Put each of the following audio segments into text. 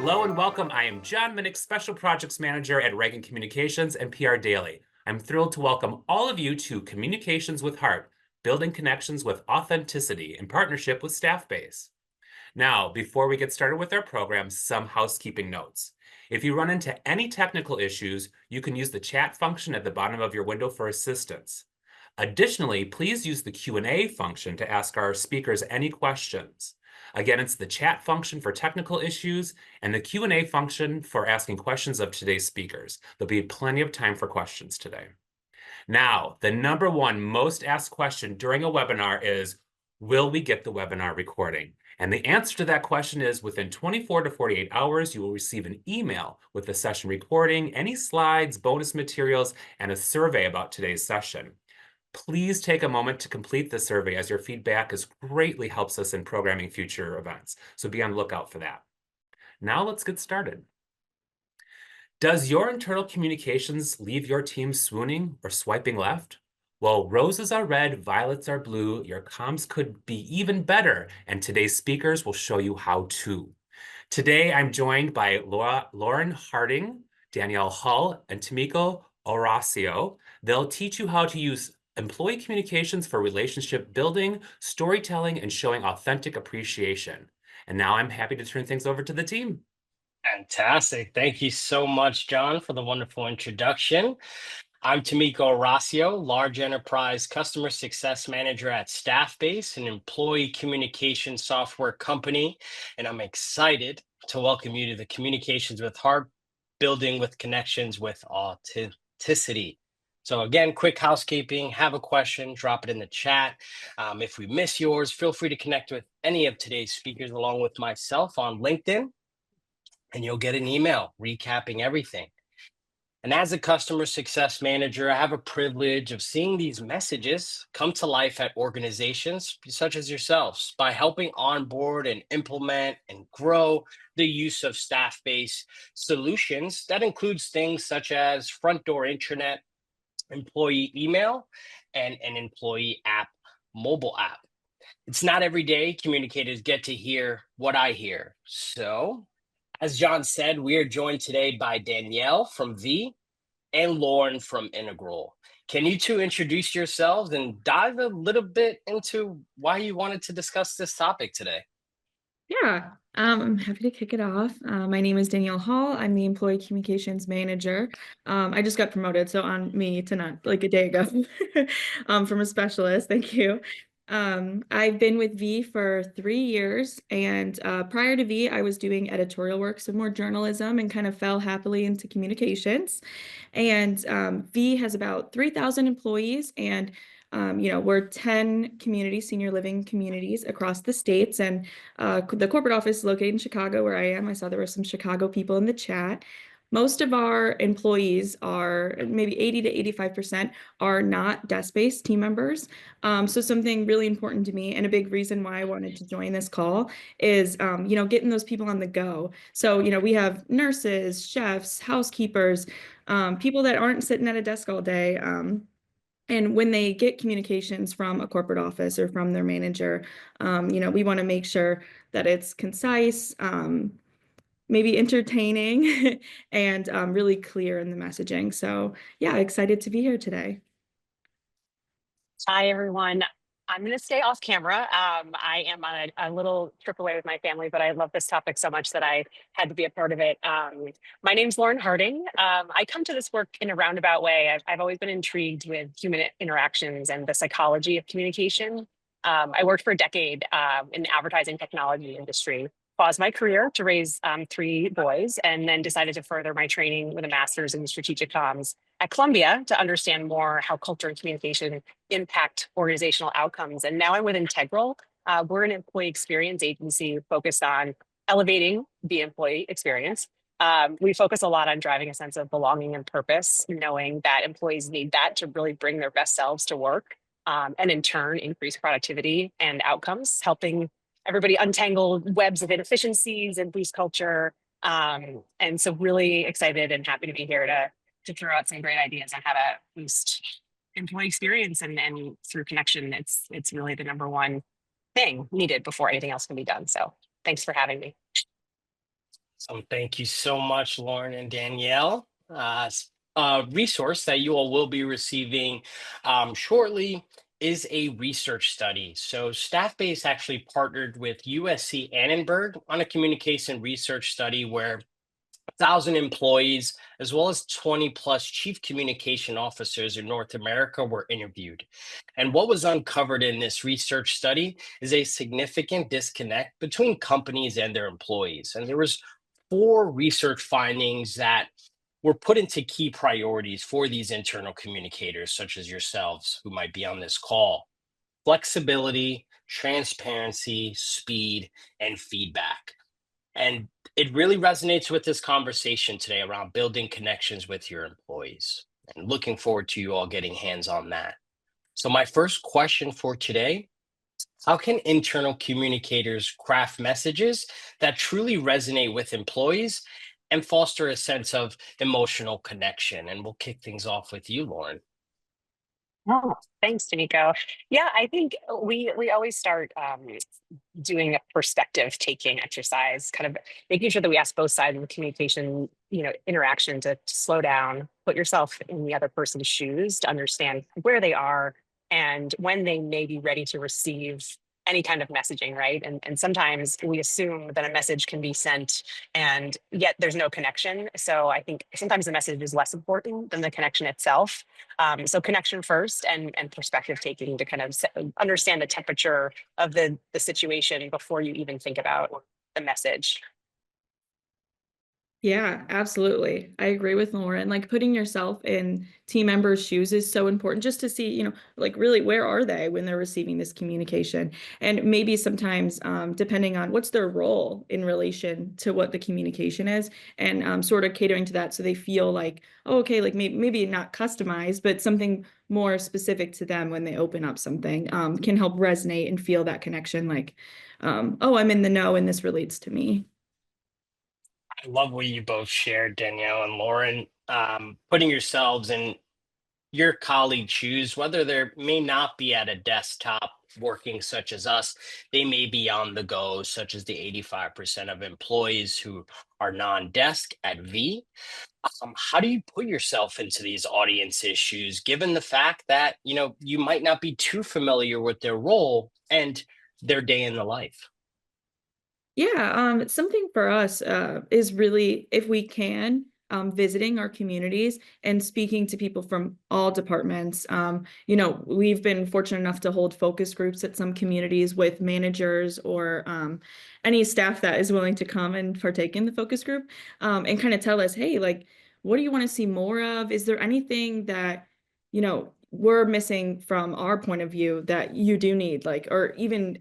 Hello and welcome. I am John Minnick, Special Projects Manager at Reagan Communications and PR Daily. I'm thrilled to welcome all of you to Communications with Heart, Building Connections with Authenticity in partnership with Staffbase. Now, before we get started with our program, some housekeeping notes. If you run into any technical issues, you can use the chat function at the bottom of your window for assistance. Additionally, please use the Q&A function to ask our speakers any questions. Again, it's the chat function for technical issues and the Q&A function for asking questions of today's speakers. There'll be plenty of time for questions today. Now, the number one most asked question during a webinar is, will we get the webinar recording? And the answer to that question is within 24 to 48 hours, you will receive an email with the session recording, any slides, bonus materials, and a survey about today's session. Please take a moment to complete the survey as your feedback greatly helps us in programming future events. So be on the lookout for that. Now let's get started. Does your internal communications leave your team swooning or swiping left? Well, roses are red, violets are blue. Your comms could be even better, and today's speakers will show you how to. Today, I'm joined by Lauren Harding, Danielle Hull, and Tomiko Horacio. They'll teach you how to use employee communications for relationship building, storytelling, and showing authentic appreciation. And now I'm happy to turn things over to the team. Fantastic. Thank you so much, John, for the wonderful introduction. I'm Tomiko Horacio, Large Enterprise Customer Success Manager at Staffbase, an employee communication software company, and I'm excited to welcome you to the Communications with Heart, Building with Connections with Authenticity. So again, quick housekeeping, have a question, drop it in the chat. If we miss yours, feel free to connect with any of today's speakers along with myself on LinkedIn, and you'll get an email recapping everything. And as a customer success manager, I have a privilege of seeing these messages come to life at organizations such as yourselves by helping onboard and implement and grow the use of staff-based solutions. That includes things such as front door intranet, employee email, and an employee app, mobile app. It's not every day communicators get to hear what I hear. So, as John said, we are joined today by Danielle from V and Lauren from Integral. Can you two introduce yourselves and dive a little bit into why you wanted to discuss this topic today? Yeah, I'm happy to kick it off. My name is Danielle Hall. I'm the Employee Communications Manager. I just got promoted, so on me to not like a day ago from a specialist. Thank you. I've been with V for 3 years, and prior to V, I was doing editorial work, so more journalism, and kind of fell happily into communications. And V has about 3,000 employees, and we're 10 communities, senior living communities across the states, and the corporate office is located in Chicago, where I am. I saw there were some Chicago people in the chat. Most of our employees are maybe 80 to 85% are not desk-based team members. So something really important to me and a big reason why I wanted to join this call is, getting those people on the go. So, we have nurses, chefs, housekeepers, people that aren't sitting at a desk all day. And when they get communications from a corporate office or from their manager, we want to make sure that it's concise, maybe entertaining, and really clear in the messaging. So yeah, excited to be here today. Hi, everyone. I'm going to stay off camera. I am on a little trip away with my family, but I love this topic so much that I had to be a part of it. My name's Lauren Harding. I come to this work in a roundabout way. I've always been intrigued with human interactions and the psychology of communication. I worked for a decade in the advertising technology industry, paused my career to raise 3 boys, and then decided to further my training with a master's in strategic comms at Columbia to understand more how culture and communication impact organizational outcomes. And now I'm with Integral. We're an employee experience agency focused on elevating the employee experience. We focus a lot on driving a sense of belonging and purpose, knowing that employees need that to really bring their best selves to work, and in turn, increase productivity and outcomes, helping everybody untangle webs of inefficiencies and boost culture. And so really excited and happy to be here to throw out some great ideas on how to boost employee experience and through connection. It's really the number one thing needed before anything else can be done. So thanks for having me. Thank you so much, Lauren and Danielle. A resource that you all will be receiving shortly is a research study. So Staffbase actually partnered with USC Annenberg on a communication research study where 1,000 employees, as well as 20 plus chief communication officers in North America were interviewed. And what was uncovered in this research study is a significant disconnect between companies and their employees. And there was four research findings that were put into key priorities for these internal communicators, such as yourselves who might be on this call: flexibility, transparency, speed, and feedback. And it really resonates with this conversation today around building connections with your employees. And looking forward to you all getting hands on that. So, my first question for today: how can internal communicators craft messages that truly resonate with employees and foster a sense of emotional connection? And we'll kick things off with you, Lauren. Oh, thanks, Tamiko. Yeah, I think we always start doing a perspective taking exercise, kind of making sure that we ask both sides of the communication, interaction to slow down, put yourself in the other person's shoes to understand where they are and when they may be ready to receive any kind of messaging, right? And sometimes we assume that a message can be sent and yet there's no connection. So I think sometimes the message is less important than the connection itself. So connection first and perspective taking to kind of understand the temperature of the situation before you even think about the message. Yeah, absolutely. I agree with Lauren. Like putting yourself in team members' shoes is so important just to see, like really where are they when they're receiving this communication? And maybe sometimes, depending on what's their role in relation to what the communication is, and sort of catering to that so they feel like, oh, okay, like maybe not customized, but something more specific to them when they open up something can help resonate and feel that connection like, oh, I'm in the know and this relates to me. I love what you both shared, Danielle and Lauren. Putting yourselves in your colleagues' shoes, whether they may not be at a desktop working such as us, they may be on the go, such as the 85% of employees who are non-desk at V. How do you put yourself into these audiences' shoes, given the fact that you might not be too familiar with their role and their day in the life? Yeah, something for us is really, if we can, visiting our communities and speaking to people from all departments. We've been fortunate enough to hold focus groups at some communities with managers or any staff that is willing to come and partake in the focus group and kind of tell us, hey, like, what do you want to see more of? Is there anything that, we're missing from our point of view that you do need, like, or even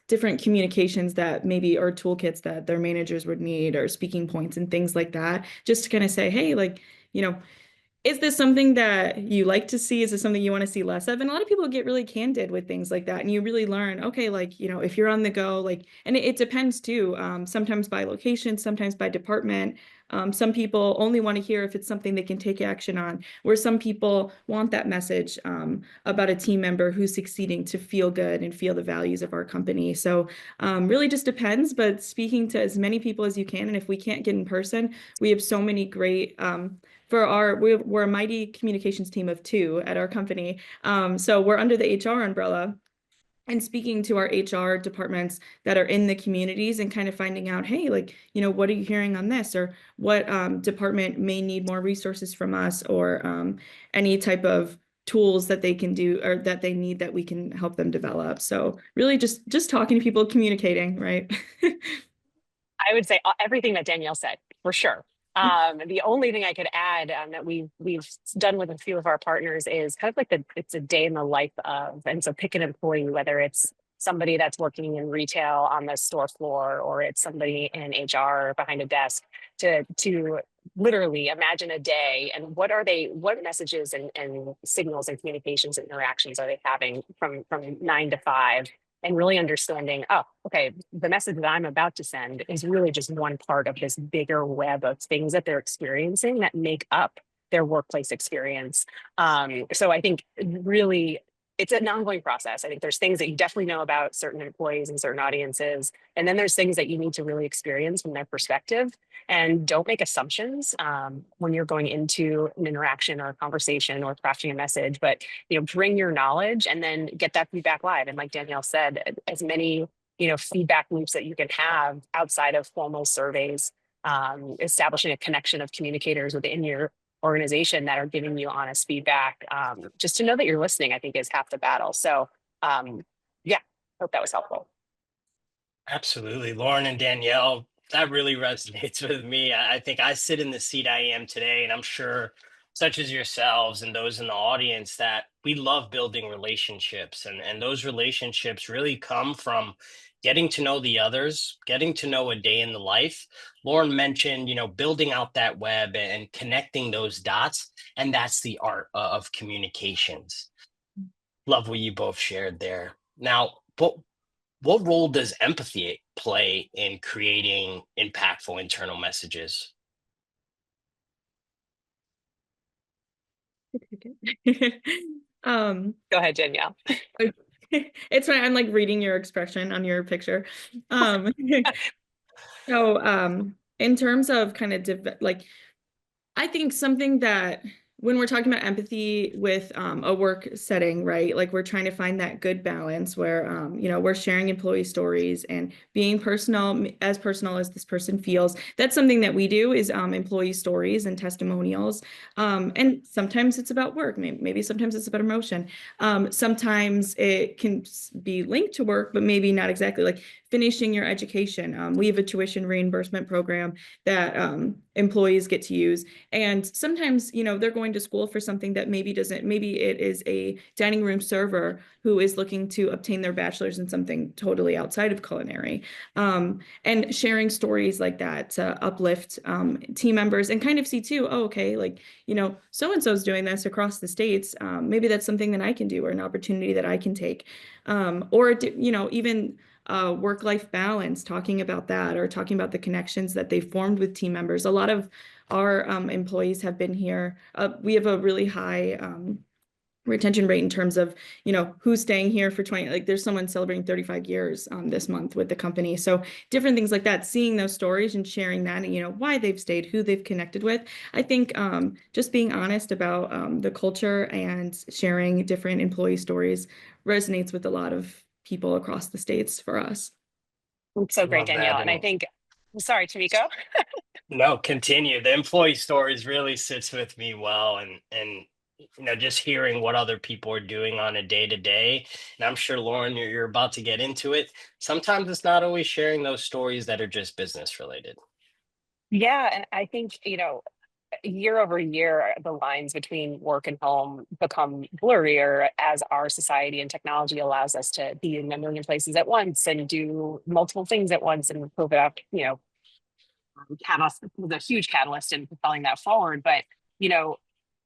different communications that maybe are toolkits that their managers would need or speaking points and things like that, just to kind of say, hey, like, is this something that you like to see? Is this something you want to see less of? And a lot of people get really candid with things like that. And you really learn, okay, like, if you're on the go, like, and it depends too, sometimes by location, sometimes by department. Some people only want to hear if it's something they can take action on, where some people want that message about a team member who's succeeding to feel good and feel the values of our company. So really just depends, but speaking to as many people as you can. And if we can't get in person, we have so many great we're a mighty communications team of 2 at our company. So we're under the HR umbrella and speaking to our HR departments that are in the communities and kind of finding out, hey, like, what are you hearing on this? Or what department may need more resources from us, or any type of tools that they can do or that they need that we can help them develop. So really just talking to people, communicating, right? I would say everything that Danielle said, for sure. The only thing I could add that we've done with a few of our partners is kind of like it's a day in the life of, and so pick an employee, whether it's somebody that's working in retail on the store floor or it's somebody in HR behind a desk, to literally imagine a day and what messages and signals and communications and interactions are they having from 9 to 5. And really understanding, oh, okay, the message that I'm about to send is really just one part of this bigger web of things that they're experiencing that make up their workplace experience. So I think really it's an ongoing process. I think there's things that you definitely know about certain employees and certain audiences. And then there's things that you need to really experience from their perspective. And don't make assumptions when you're going into an interaction or a conversation or crafting a message, but bring your knowledge and then get that feedback live. And like Danielle said, as many feedback loops that you can have outside of formal surveys, establishing a connection of communicators within your organization that are giving you honest feedback, just to know that you're listening, I think is half the battle. So yeah, hope that was helpful. Absolutely. Lauren and Danielle, that really resonates with me. I think I sit in the seat I am today, and I'm sure, such as yourselves and those in the audience, that we love building relationships. And those relationships really come from getting to know the others, getting to know a day in the life. Lauren mentioned, building out that web and connecting those dots. And that's the art of communications. Love what you both shared there. Now, what role does empathy play in creating impactful internal messages? um Go ahead, Danielle. it's fine. I'm like reading your expression on your picture. So in terms of kind of like, I think something that when we're talking about empathy with a work setting, right? Like we're trying to find that good balance where, we're sharing employee stories and being personal as this person feels. That's something that we do is employee stories and testimonials. And sometimes it's about work. Maybe sometimes it's about emotion. Sometimes it can be linked to work, but maybe not exactly. Like finishing your education. We have a tuition reimbursement program that employees get to use. And sometimes, they're going to school for something that maybe it is a dining room server who is looking to obtain their bachelor's in something totally outside of culinary. And sharing stories like that to uplift team members and kind of see too, oh, okay, like, so-and-so's doing this across the states. Maybe that's something that I can do or an opportunity that I can take. Or, even work-life balance, talking about that or talking about the connections that they formed with team members. A lot of our employees have been here. We have a really high retention rate in terms of, who's staying here for 20, like there's someone celebrating 35 years this month with the company. So different things like that, seeing those stories and sharing that and, why they've stayed, who they've connected with. I think just being honest about the culture and sharing different employee stories resonates with a lot of people across the states for us. So great, Love that. Danielle. And I think, sorry, Tamiko. No, continue. The employee stories really sits with me well, and just hearing what other people are doing on a day to day. And I'm sure, Lauren, you're about to get into it. Sometimes it's not always sharing those stories that are just business related. Yeah, and I think, year over year, the lines between work and home become blurrier as our society and technology allows us to be in a million places at once and do multiple things at once. And COVID, catalyst was a huge catalyst in propelling that forward. But,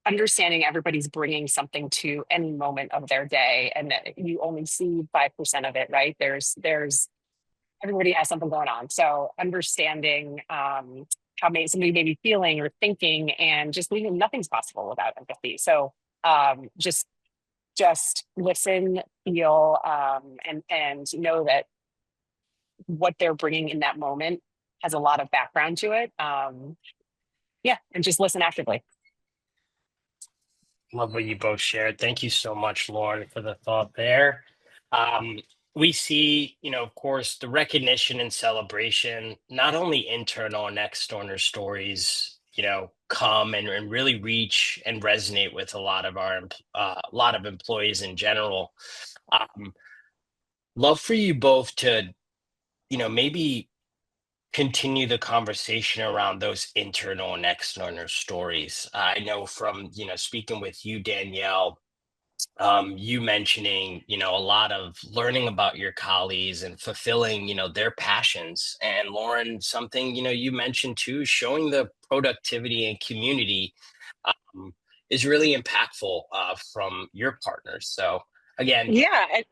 understanding everybody's bringing something to any moment of their day, and that you only see 5% of it, right? There's everybody has something going on. So understanding how somebody may be feeling or thinking, and just nothing's possible without empathy. So just listen, feel, and know that what they're bringing in that moment has a lot of background to it. Yeah, and just listen actively. Love what you both shared. Thank you so much, Lauren, for the thought there. We see, of course, the recognition and celebration, not only internal and external stories, come and really reach and resonate with a lot of employees in general. Love for you both to, maybe continue the conversation around those internal and external stories. I know from, speaking with you, Danielle, you mentioning, a lot of learning about your colleagues and fulfilling, their passions. And Lauren, something, you mentioned too, showing the productivity and community is really impactful from your partners. So again, yeah, and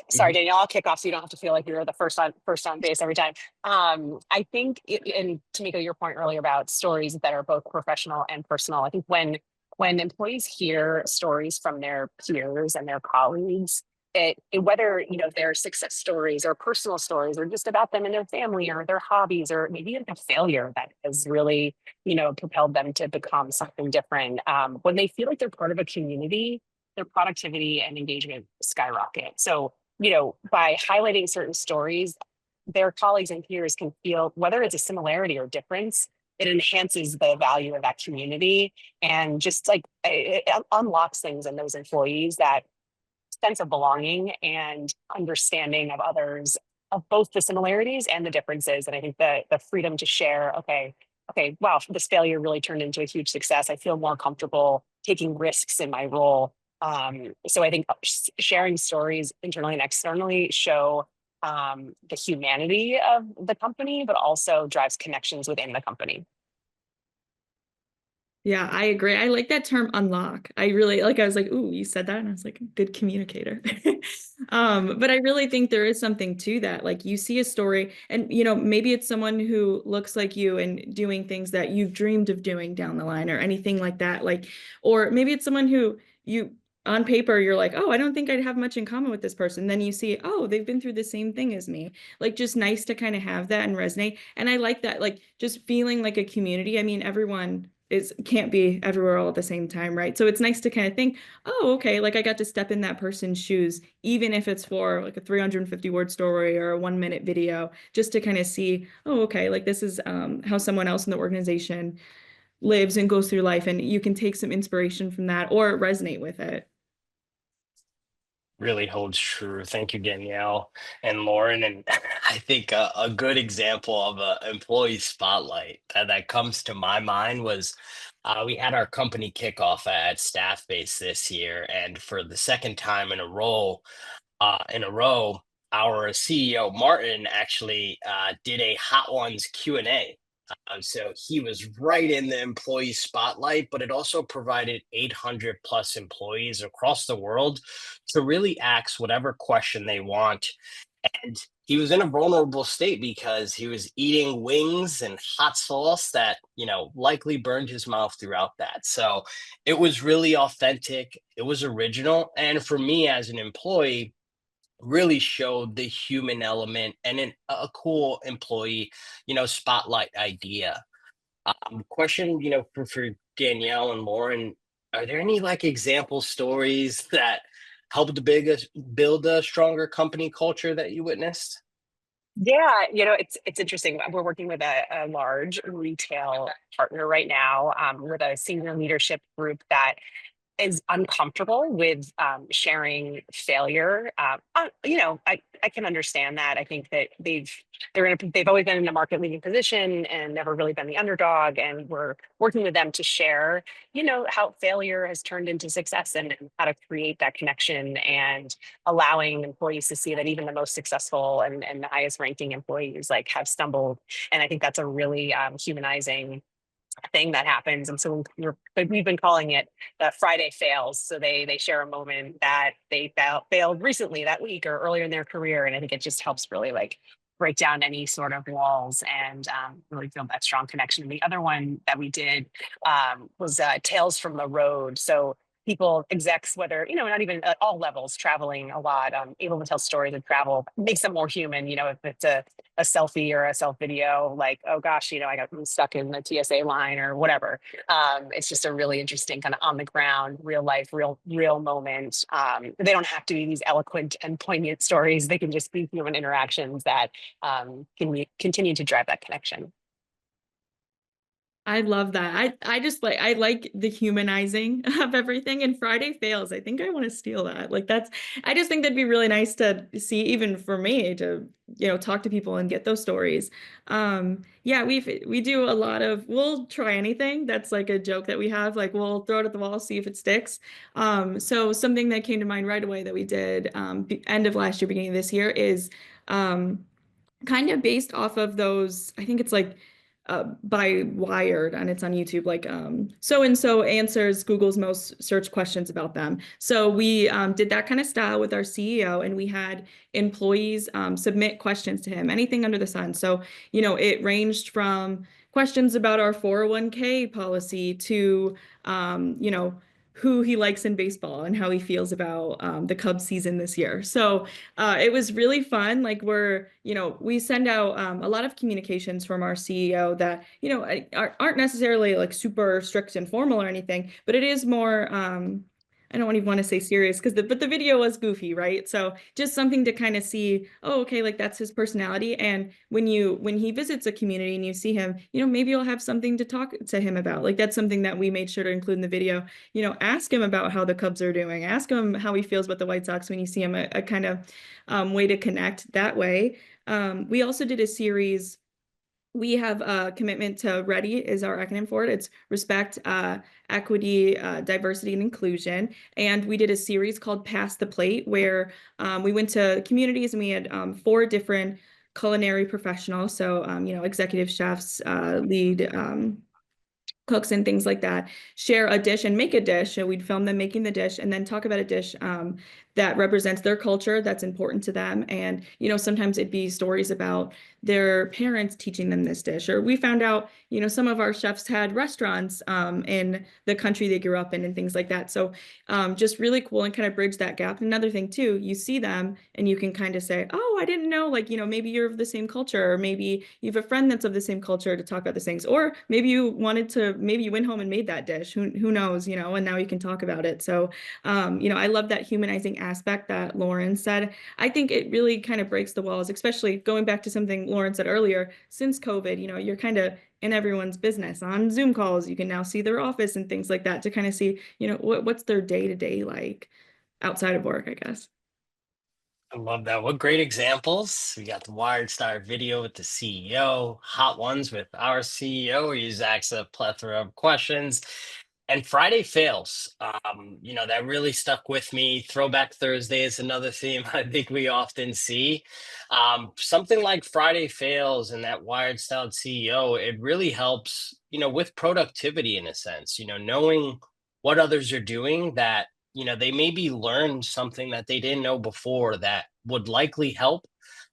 sorry, Danielle, I'll kick off so you don't have to feel like you're the first on base every time. I think, and Tamiko, your point earlier about stories that are both professional and personal, I think when when employees hear stories from their peers and their colleagues, whether they're success stories or personal stories or just about them and their family or their hobbies or maybe even a failure that has really propelled them to become something different. When they feel like they're part of a community, their productivity and engagement skyrocket. So by highlighting certain stories, their colleagues and peers can feel whether it's a similarity or difference. It enhances the value of that community and just like it unlocks things in those employees, that sense of belonging and understanding of others, of both the similarities and the differences. And I think the freedom to share, okay, wow, this failure really turned into a huge success. I feel more comfortable taking risks in my role. So I think sharing stories internally and externally show the humanity of the company, but also drives connections within the company. Yeah, I agree. I like that term unlock. I really like, I was like, ooh, you said that. And I was like, good communicator. But I really think there is something to that. Like you see a story and, maybe it's someone who looks like you and doing things that you've dreamed of doing down the line or anything like that. Like, or maybe it's someone who on paper, you're like, oh, I don't think I'd have much in common with this person. Then you see, oh, they've been through the same thing as me. Like just nice to kind of have that and resonate. And I like that, like just feeling like a community. I mean, everyone can't be everywhere all at the same time, right? So it's nice to kind of think, oh, okay, like I got to step in that person's shoes, even if it's for like a 350-word story or a 1-minute video, just to kind of see, oh, okay, like this is how someone else in the organization lives and goes through life, and you can take some inspiration from that or resonate with it. Really holds true. Thank you, Danielle and Lauren. And I think a good example of an employee spotlight that comes to my mind was we had our company kickoff at Staffbase this year, and for the second time in a row, our CEO Martin actually did a Hot Ones Q&A. So he was right in the employee spotlight, but it also provided 800 plus employees across the world to really ask whatever question they want. And he was in a vulnerable state because he was eating wings and hot sauce that, likely burned his mouth throughout that. So it was really authentic. It was original. And for me as an employee, really showed the human element and a cool employee, spotlight idea. Question, for Danielle and Lauren, are there any like example stories that helped to build a stronger company culture that you witnessed? Yeah, it's interesting. We're working with a large retail partner right now with a senior leadership group that is uncomfortable with sharing failure. I can understand that. I think that they've always been in a market leading position and never really been the underdog. And we're working with them to share, how failure has turned into success and how to create that connection and allowing employees to see that even the most successful and the highest ranking employees like have stumbled. And I think that's a really humanizing thing that happens. And so we've been calling it the Friday fails. So they share a moment that they failed recently that week or earlier in their career. And I think it just helps really like break down any sort of walls and really build that strong connection. And the other one that we did was Tales from the Road. So people, execs, whether, not even at all levels, traveling a lot, able to tell stories of travel, makes them more human. If it's a selfie or a self video, like, oh gosh, I got stuck in the TSA line or whatever. It's just a really interesting kind of on the ground, real life, real moment. They don't have to be these eloquent and poignant stories. They can just be human interactions that can continue to drive that connection. I love that. I like the humanizing of everything, and Friday fails. I think I want to steal that. Like I just think that'd be really nice to see, even for me to, talk to people and get those stories. Yeah, we do a lot of, we'll try anything. That's like a joke that we have, like we'll throw it at the wall, see if it sticks. So something that came to mind right away that we did end of last year, beginning of this year is kind of based off of those, I think it's like by Wired, and it's on YouTube, like so-and-so answers Google's most searched questions about them. So we did that kind of style with our CEO, and we had employees submit questions to him, anything under the sun. So, it ranged from questions about our 401k policy to, you know, who he likes in baseball and how he feels about the Cubs season this year. So it was really fun. Like we send out a lot of communications from our CEO that, aren't necessarily like super strict and formal or anything, but it is more, I don't even want to say serious but the video was goofy, right? So just something to kind of see, oh, okay, like that's his personality. And when he visits a community and you see him, maybe you'll have something to talk to him about. Like that's something that we made sure to include in the video. Ask him about how the Cubs are doing. Ask him how he feels about the White Sox when you see him, a kind of way to connect that way. We also did a series. We have a commitment to READY is our acronym for it. It's respect, equity, diversity, and inclusion. And we did a series called Pass the Plate, where we went to communities and we had 4 different culinary professionals. So, executive chefs, lead cooks and things like that, share a dish and make a dish. So we'd film them making the dish and then talk about a dish that represents their culture, that's important to them. And, sometimes it'd be stories about their parents teaching them this dish. Or we found out, some of our chefs had restaurants in the country they grew up in and things like that. So just really cool and kind of bridge that gap. Another thing too, you see them and you can kind of say, oh, I didn't know, like, maybe you're of the same culture, or maybe you have a friend that's of the same culture to talk about these things. Or maybe you went home and made that dish. Who knows, and now you can talk about it. So, I love that humanizing aspect that Lauren said. I think it really kind of breaks the walls, especially going back to something Lauren said earlier. Since COVID, you're kind of in everyone's business on Zoom calls. You can now see their office and things like that to kind of see, what's their day-to-day like outside of work, I guess. I love that. What great examples. We got the Wired Star video with the CEO, hot ones with our CEO, where he's asked a plethora of questions. And Friday fails. That really stuck with me. Throwback Thursday is another theme I think we often see. Something like Friday fails and that Wired styled CEO, it really helps, with productivity in a sense, knowing what others are doing that they maybe learned something that they didn't know before that would likely help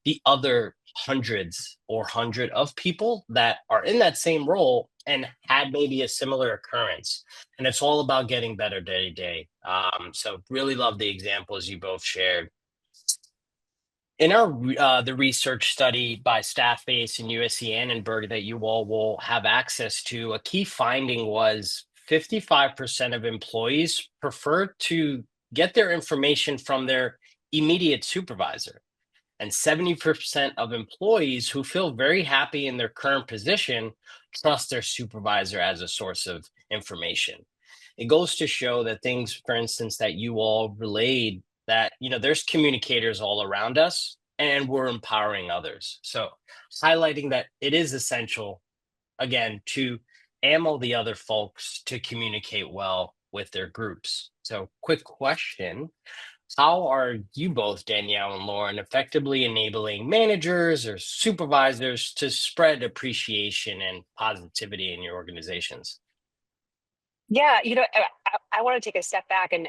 the other hundreds or 100 of people that are in that same role and had maybe a similar occurrence. And it's all about getting better day to day. So really love the examples you both shared. In our the research study by Staffbase and USC Annenberg that you all will have access to, a key finding was 55% of employees prefer to get their information from their immediate supervisor. And 70% of employees who feel very happy in their current position trust their supervisor as a source of information. It goes to show that things, for instance, that you all relayed, that there's communicators all around us and we're empowering others. So highlighting that it is essential, again, to ammo the other folks to communicate well with their groups. So quick question. How are you both, Danielle and Lauren, effectively enabling managers or supervisors to spread appreciation and positivity in your organizations? Yeah, I want to take a step back and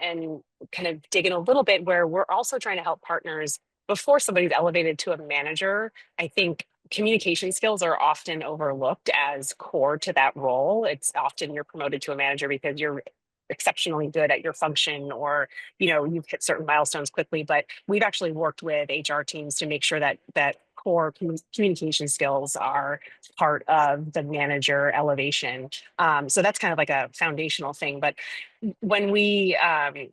kind of dig in a little bit where we're also trying to help partners before somebody's elevated to a manager. I think communication skills are often overlooked as core to that role. It's often you're promoted to a manager because you're exceptionally good at your function, or you've hit certain milestones quickly. But we've actually worked with HR teams to make sure that core communication skills are part of the manager elevation. So that's kind of like a foundational thing. But when we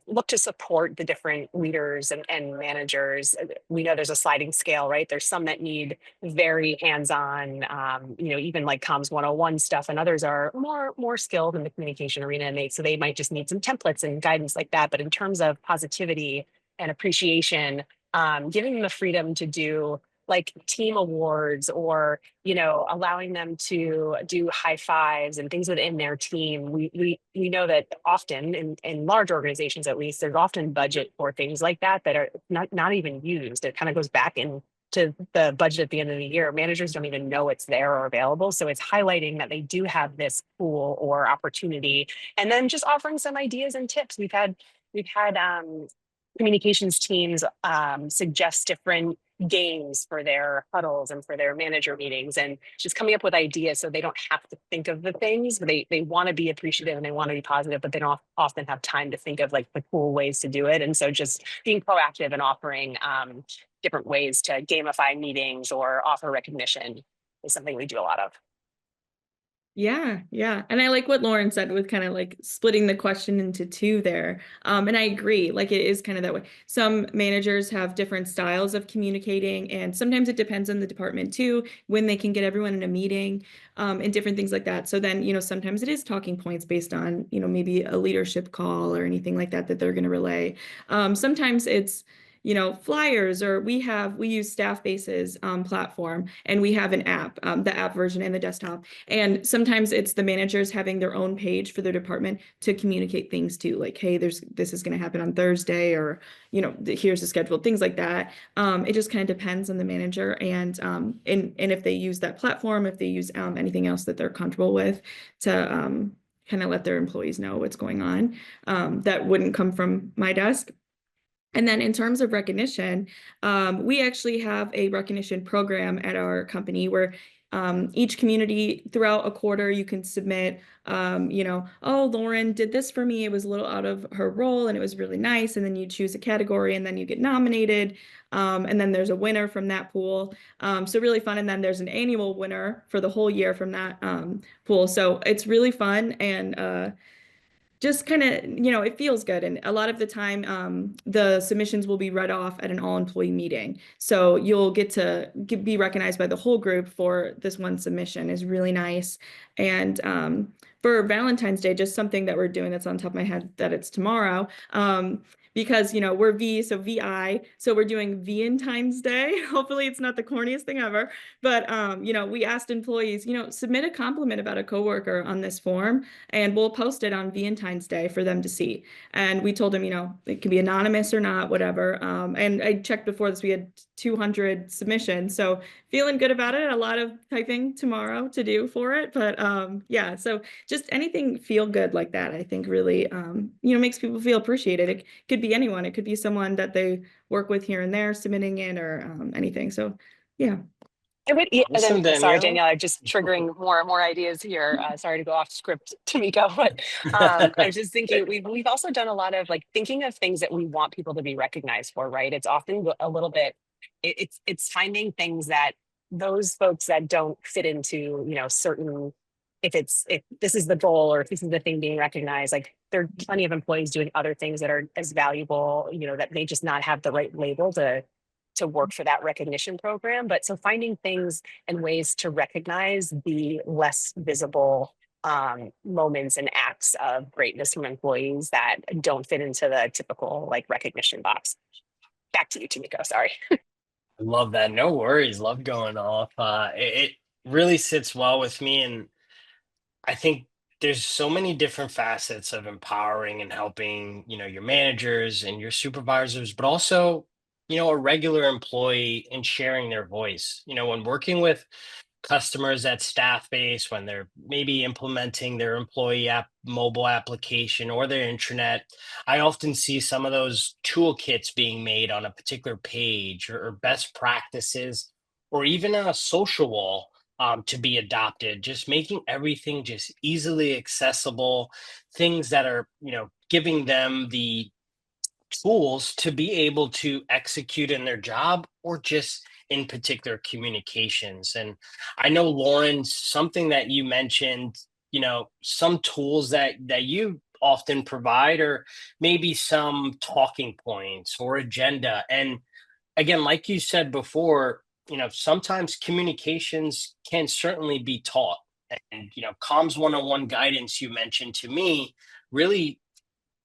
look to support the different leaders and managers, we know there's a sliding scale, right? There's some that need very hands-on, even like comms 101 stuff, and others are more skilled in the communication arena, and so they might just need some templates and guidance like that. But in terms of positivity and appreciation, giving them the freedom to do like team awards, or allowing them to do high fives and things within their team. We know that often in large organizations, at least, there's often budget for things like that are not even used. It kind of goes back into the budget at the end of the year. Managers don't even know it's there or available. So it's highlighting that they do have this pool or opportunity, and then just offering some ideas and tips. We've had communications teams suggest different games for their huddles and for their manager meetings, and just coming up with ideas so they don't have to think of the things, but they want to be appreciative and they want to be positive, but they don't often have time to think of like the cool ways to do it. And so just being proactive and offering different ways to gamify meetings or offer recognition is something we do a lot of. Yeah, yeah. And I like what Lauren said with kind of like splitting the question into two there. And I agree, like it is kind of that way. Some managers have different styles of communicating, and sometimes it depends on the department too, when they can get everyone in a meeting, and different things like that. So then, sometimes it is talking points based on, maybe a leadership call or anything like that they're going to relay. Sometimes it's flyers, or we use Staffbase's platform, and we have an app, the app version and the desktop. And sometimes it's the managers having their own page for their department to communicate things to, like, hey, this is going to happen on Thursday, or, here's the schedule, things like that. It just kind of depends on the manager, and if they use that platform, if they use anything else that they're comfortable with to kind of let their employees know what's going on. That wouldn't come from my desk. And then in terms of recognition, we actually have a recognition program at our company where each community throughout a quarter, you can submit, oh, Lauren did this for me. It was a little out of her role and it was really nice. And then you choose a category and then you get nominated. And then there's a winner from that pool. So really fun. And then there's an annual winner for the whole year from that pool. So it's really fun, and just kind of, it feels good. And a lot of the time, the submissions will be read off at an all-employee meeting. So you'll get to be recognized by the whole group for this one submission. Is really nice. And for Valentine's Day, just something that we're doing that's on top of my head, that it's tomorrow. Because, we're so VI, so we're doing Valentine's Day. Hopefully it's not the corniest thing ever, but, we asked employees, submit a compliment about a coworker on this form, and we'll post it on Valentine's Day for them to see. And we told them, it can be anonymous or not, whatever. And I checked before this, we had 200 submissions, so feeling good about it. A lot of typing tomorrow to do for it, but yeah, so just anything feel good like that, I think really, makes people feel appreciated. It could be anyone. It could be someone that they work with here and there submitting in, or anything. So yeah. Awesome, Sorry, Danielle. Danielle, I'm just triggering more ideas here. Sorry to go off script, Tamiko, but I was just thinking we've also done a lot of like thinking of things that we want people to be recognized for, right? It's often a little bit, it's finding things that those folks that don't fit into, certain, if this is the goal or if this is the thing being recognized, like there are plenty of employees doing other things that are as valuable, that may just not have the right label to work for that recognition program. But so finding things and ways to recognize the less visible moments and acts of greatness from employees that don't fit into the typical like recognition box. Back to you, Tamiko, sorry. Love that. No worries. Love going off. It really sits well with me. And I think there's so many different facets of empowering and helping, your managers and your supervisors, but also, a regular employee and sharing their voice. When working with customers at Staffbase, when they're maybe implementing their employee app, mobile application, or their intranet, I often see some of those toolkits being made on a particular page, or best practices, or even a social wall to be adopted, just making everything just easily accessible, things that are, giving them the tools to be able to execute in their job, or just in particular communications. And I know, Lauren, something that you mentioned, some tools that you often provide, or maybe some talking points or agenda. And again, like you said before, sometimes communications can certainly be taught. And, comms 101 guidance you mentioned to me really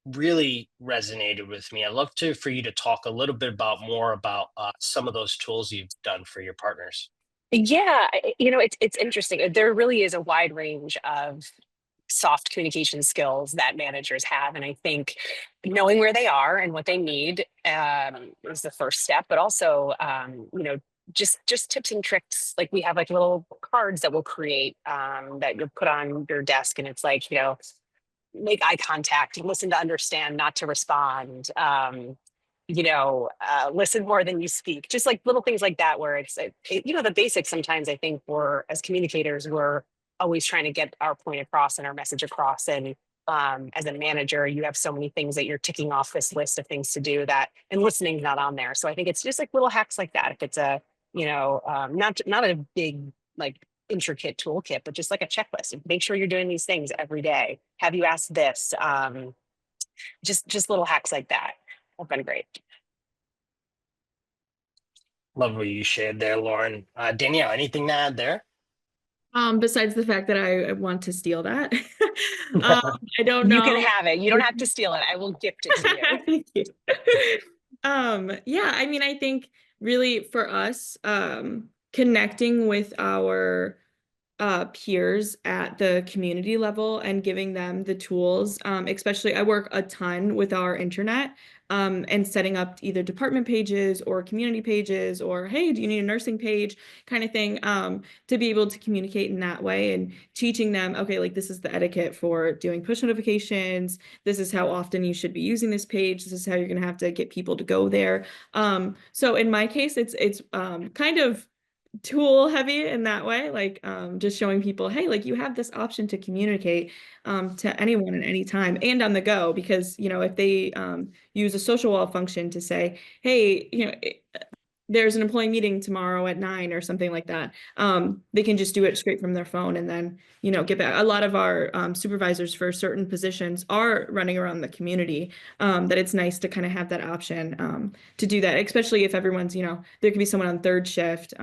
resonated with me. I'd love for you to talk a little bit more about some of those tools you've done for your partners. Yeah, it's interesting. There really is a wide range of soft communication skills that managers have, and I think knowing where they are and what they need is the first step. But also, just tips and tricks. Like we have like little cards that we'll create that you'll put on your desk, and it's like make eye contact, listen to understand, not to respond. listen more than you speak. Just like little things like that, where the basics. Sometimes I think we're, as communicators, we're always trying to get our point across and our message across. And as a manager, you have so many things that you're ticking off this list of things to do and listening's not on there. So I think it's just like little hacks like that. If it's not a big, like, intricate toolkit, but just like a checklist. Make sure you're doing these things every day. Have you asked this? Just little hacks like that have been great. Love what you shared there, Lauren. Danielle, anything to add there? Besides the fact that I want to steal that. I don't know. You can have it. You don't have to steal it. I will gift it to you. Thank you. Yeah, I mean, I think really for us, connecting with our peers at the community level and giving them the tools, especially I work a ton with our intranet, and setting up either department pages or community pages, or, hey, do you need a nursing page kind of thing, to be able to communicate in that way, and teaching them, okay, like, this is the etiquette for doing push notifications. This is how often you should be using this page. This is how you're going to have to get people to go there. So in my case, it's kind of tool heavy in that way, like, just showing people, hey, like, you have this option to communicate to anyone at any time and on the go, because if they use a social wall function to say, hey, there's an employee meeting tomorrow at 9 or something like that, they can just do it straight from their phone and then get back. A lot of our supervisors for certain positions are running around the community, that it's nice to kind of have that option to do that, especially if everyone's, there could be someone on third shift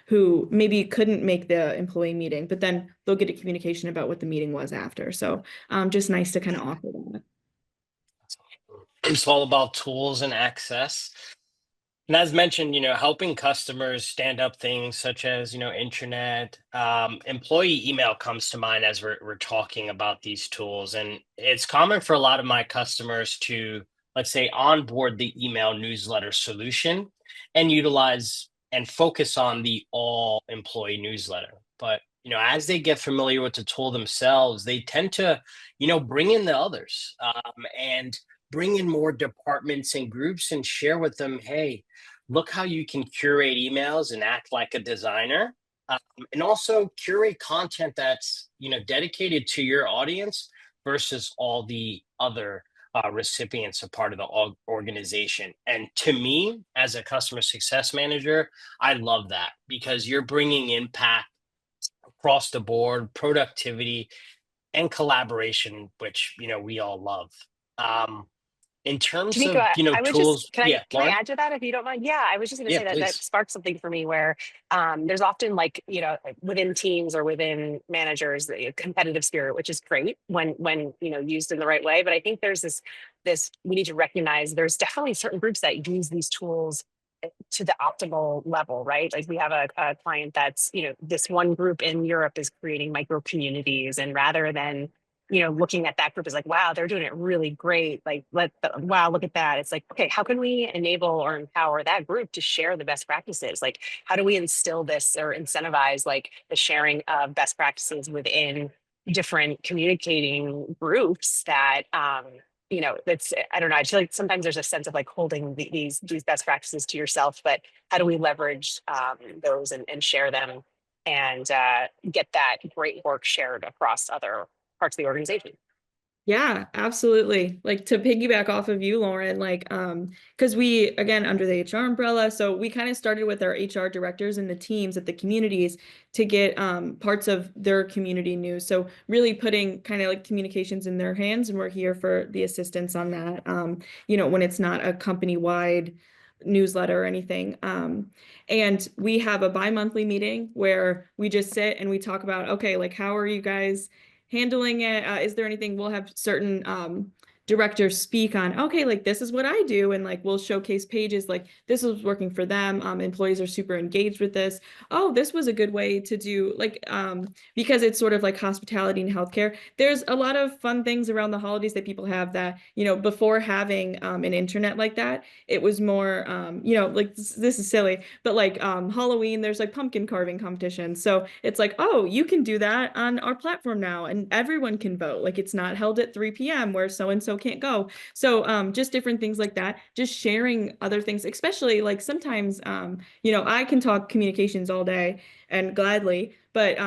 who maybe couldn't make the employee meeting, but then they'll get a communication about what the meeting was after. So just nice to kind of offer that. It's all about tools and access. And as mentioned, helping customers stand up things such as, intranet, employee email comes to mind as we're talking about these tools. And it's common for a lot of my customers to, let's say, onboard the email newsletter solution and utilize and focus on the all employee newsletter. But, as they get familiar with the tool themselves, they tend to, bring in the others, and bring in more departments and groups and share with them, hey, look how you can curate emails and act like a designer, and also curate content that's dedicated to your audience versus all the other recipients a part of the organization. And to me, as a customer success manager, I love that, because you're bringing impact across the board, productivity and collaboration, which we all love. In terms Tamiko, of, tools, can I Lauren? add to that, if you don't mind? Yeah, I was just going to say that Please. sparked something for me where there's often, like, within teams or within managers, the competitive spirit, which is great when used in the right way. But I think there's this we need to recognize there's definitely certain groups that use these tools to the optimal level, right? Like, we have a client that's, this one group in Europe is creating micro communities, and rather than looking at that group is like, wow, they're doing it really great. Like, wow, look at that. It's like, okay, how can we enable or empower that group to share the best practices? Like, how do we instill this or incentivize, like, the sharing of best practices within different communicating groups that, that's, I don't know. I feel like sometimes there's a sense of, like, holding these best practices to yourself, but how do we leverage those and share them and get that great work shared across other parts of the organization? Yeah, absolutely. Like, to piggyback off of you, Lauren, like, because we, again, under the HR umbrella, so we kind of started with our HR directors and the teams at the communities to get parts of their community news. So really putting kind of like communications in their hands, and we're here for the assistance on that, when it's not a company-wide newsletter or anything. And we have a bi-monthly meeting where we just sit and we talk about, okay, like, how are you guys handling it? Is there anything? We'll have certain directors speak on, okay, like, this is what I do, and, like, we'll showcase pages, like, this is working for them. Employees are super engaged with this. Oh, this was a good way to do, like, because it's sort of like hospitality and healthcare. There's a lot of fun things around the holidays that people have that, before having an internet like that, it was more, like, this is silly, but, like, Halloween, there's, like, pumpkin carving competitions. So it's like, oh, you can do that on our platform now, and everyone can vote. Like, it's not held at 3 p.m. where so-and-so so can't go. So just different things like that, just sharing other things, especially like sometimes, I can talk communications all day and gladly, but,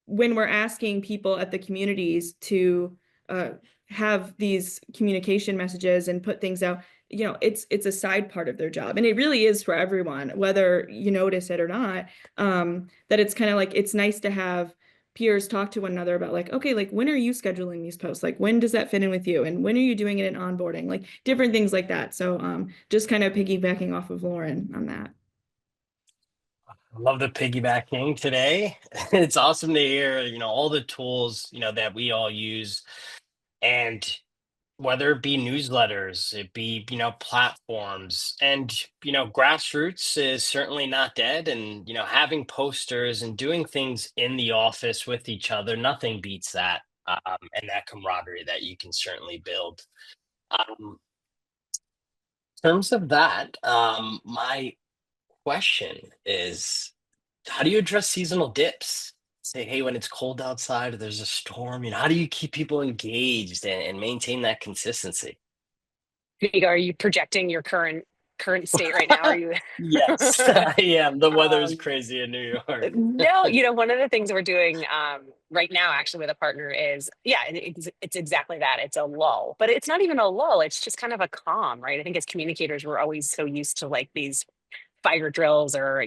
when we're asking people at the communities to uh, have these communication messages and put things out, it's a side part of their job, and it really is for everyone, whether you notice it or not. That it's kind of like it's nice to have peers talk to one another about like, okay, like when are you scheduling these posts? Like when does that fit in with you? And when are you doing it in onboarding? Like different things like that. So just kind of piggybacking off of Lauren on that. I love the piggybacking today. It's awesome to hear, all the tools, that we all use. And whether it be newsletters, it be, platforms, and, grassroots is certainly not dead. And, having posters and doing things in the office with each other, nothing beats that. And that camaraderie that you can certainly build. In terms of that, my question is, how do you address seasonal dips? Say, hey, when it's cold outside or there's a storm, how do you keep people engaged and maintain that consistency? Vigo, are you projecting your current state right now? Are you? Yes, I am. The weather is Um, crazy in New York. no, one of the things we're doing right now, actually, with a partner is, yeah, it's exactly that. It's a lull, but it's not even a lull. It's just kind of a calm, right? I think as communicators, we're always so used to like these fire drills or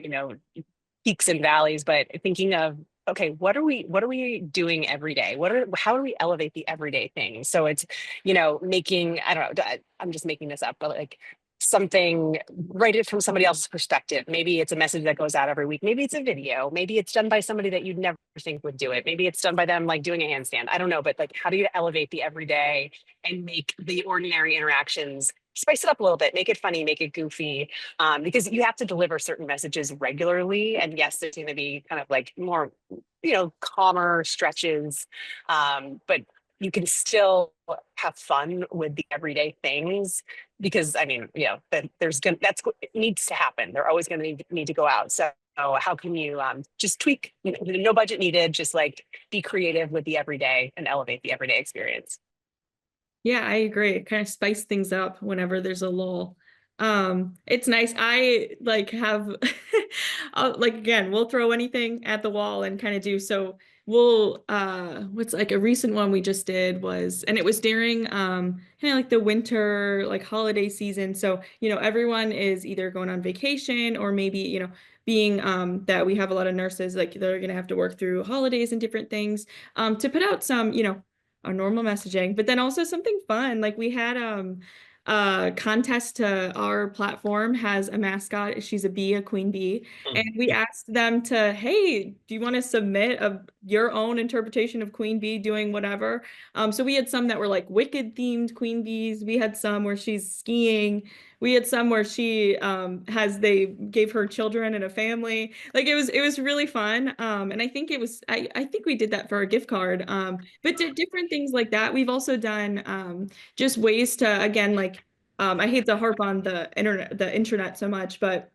peaks and valleys, but thinking of, okay, what are we doing every day? How do we elevate the everyday things? So it's making, I don't know, I'm just making this up, but like something, write it from somebody else's perspective. Maybe it's a message that goes out every week, maybe it's a video, maybe it's done by somebody that you'd never think would do it, maybe it's done by them like doing a handstand, I don't know, but like how do you elevate the everyday and make the ordinary interactions, spice it up a little bit, make it funny, make it goofy, because you have to deliver certain messages regularly. And yes, there's going to be kind of like more, calmer stretches, but you can still have fun with the everyday things because I mean, it needs to happen. They're always going to need to go out. So how can you just tweak? No budget needed. Just like be creative with the everyday and elevate the everyday experience. Yeah, I agree. Kind of spice things up whenever there's a lull. It's nice. I like have like again, we'll throw anything at the wall and kind of do so. We'll what's like a recent one we just did was, and it was during kind of like the winter like holiday season. So, everyone is either going on vacation or maybe, being that we have a lot of nurses like they're gonna have to work through holidays and different things to put out some, our normal messaging, but then also something fun. Like we had a contest to our platform has a mascot. She's a bee, a queen bee. And we asked them to, hey, do you want to submit your own interpretation of queen bee doing whatever? So we had some that were like wicked themed queen bees. We had some where she's skiing. We had some where she they gave her children and a family. Like it was really fun. And I think I think we did that for a gift card. But different things like that. We've also done just ways to, again, like I hate to harp on the intranet so much, but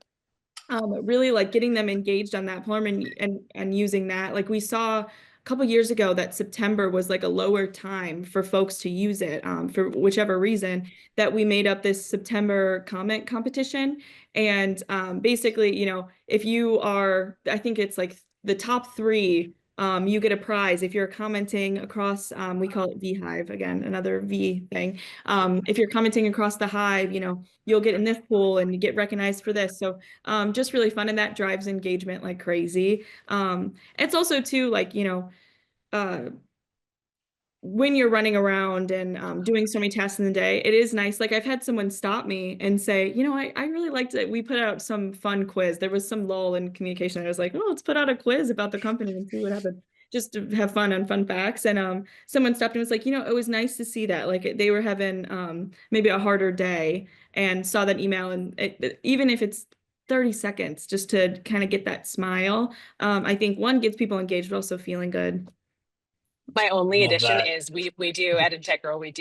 really like getting them engaged on that platform and using that. Like we saw a couple years ago that September was like a lower time for folks to use it for whichever reason, that we made up this September comment competition. And basically, if you are, I think it's like the top three, you get a prize if you're commenting across, we call it V-Hive, again, another V thing. If you're commenting across the hive, you'll get in this pool and you get recognized for this. So just really fun, and that drives engagement like crazy. It's also too like, when you're running around and doing so many tasks in the day, it is nice. Like I've had someone stop me and say, I really liked it. We put out some fun quiz. There was some lull in communication. I was like, oh, let's put out a quiz about the company and see what happened. Just to have fun on fun facts. And someone stopped and was like, it was nice to see that. Like they were having maybe a harder day and saw that email. And even if it's 30 seconds, just to kind of get that smile, I think one gets people engaged, but also feeling good. My only Love addition that. is we do at Integral, we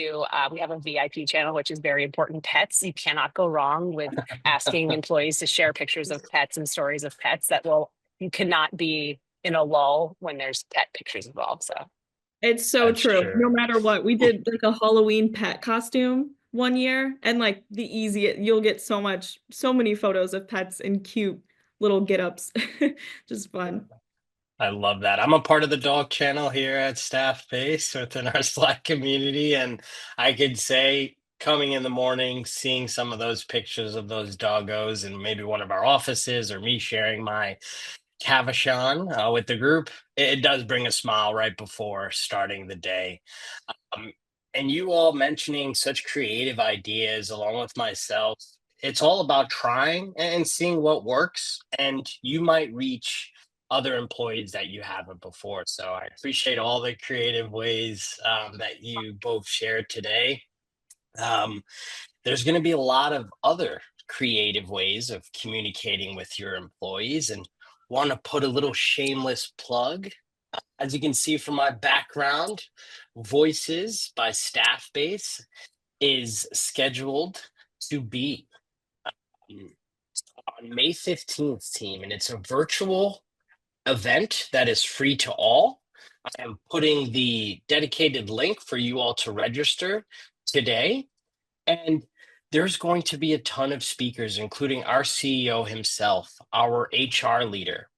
have a VIP channel, which is very important. Pets. You cannot go wrong with asking employees to share pictures of pets and stories of pets. You cannot be in a lull when there's pet pictures involved. So It's so That's true. No true. matter what, we did like a Halloween pet costume one year, and like you'll get so many photos of pets and cute little get-ups. Just fun. I love that. I'm a part of the dog channel here at Staffbase within our Slack community, and I could say coming in the morning, seeing some of those pictures of those doggos and maybe one of our offices or me sharing my Cavachon with the group, it does bring a smile right before starting the day. Um, and you all mentioning such creative ideas along with myself, it's all about trying and seeing what works. And you might reach other employees that you haven't before. So I appreciate all the creative ways that you both shared today. Um, there's going to be a lot of other creative ways of communicating with your employees, and want to put a little shameless plug. As you can see from my background, Voices by Staffbase is scheduled to be um, on May 15th, team, and it's a virtual event that is free to all. I am putting the dedicated link for you all to register today. And there's going to be a ton of speakers, including our CEO himself, our HR leader,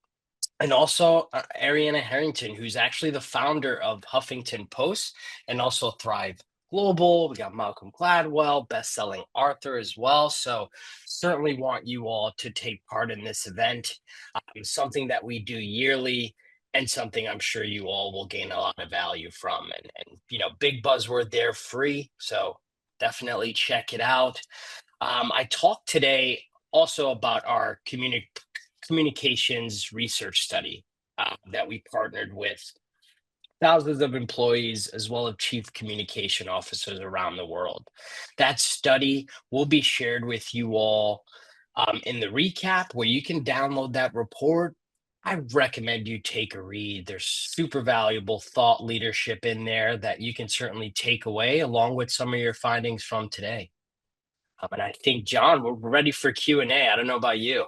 and also Ariana Harrington, who's actually the founder of Huffington Post and also Thrive Global. We got Malcolm Gladwell, best-selling author as well. So certainly want you all to take part in this event. Something that we do yearly and something I'm sure you all will gain a lot of value from. And big buzzword there, free. So definitely check it out. I talked today also about our communications research study that we partnered with thousands of employees as well as chief communication officers around the world. That study will be shared with you all in the recap, where you can download that report. I recommend you take a read. There's super valuable thought leadership in there that you can certainly take away along with some of your findings from today. And I think, John, we're ready for Q&A. I don't know about you.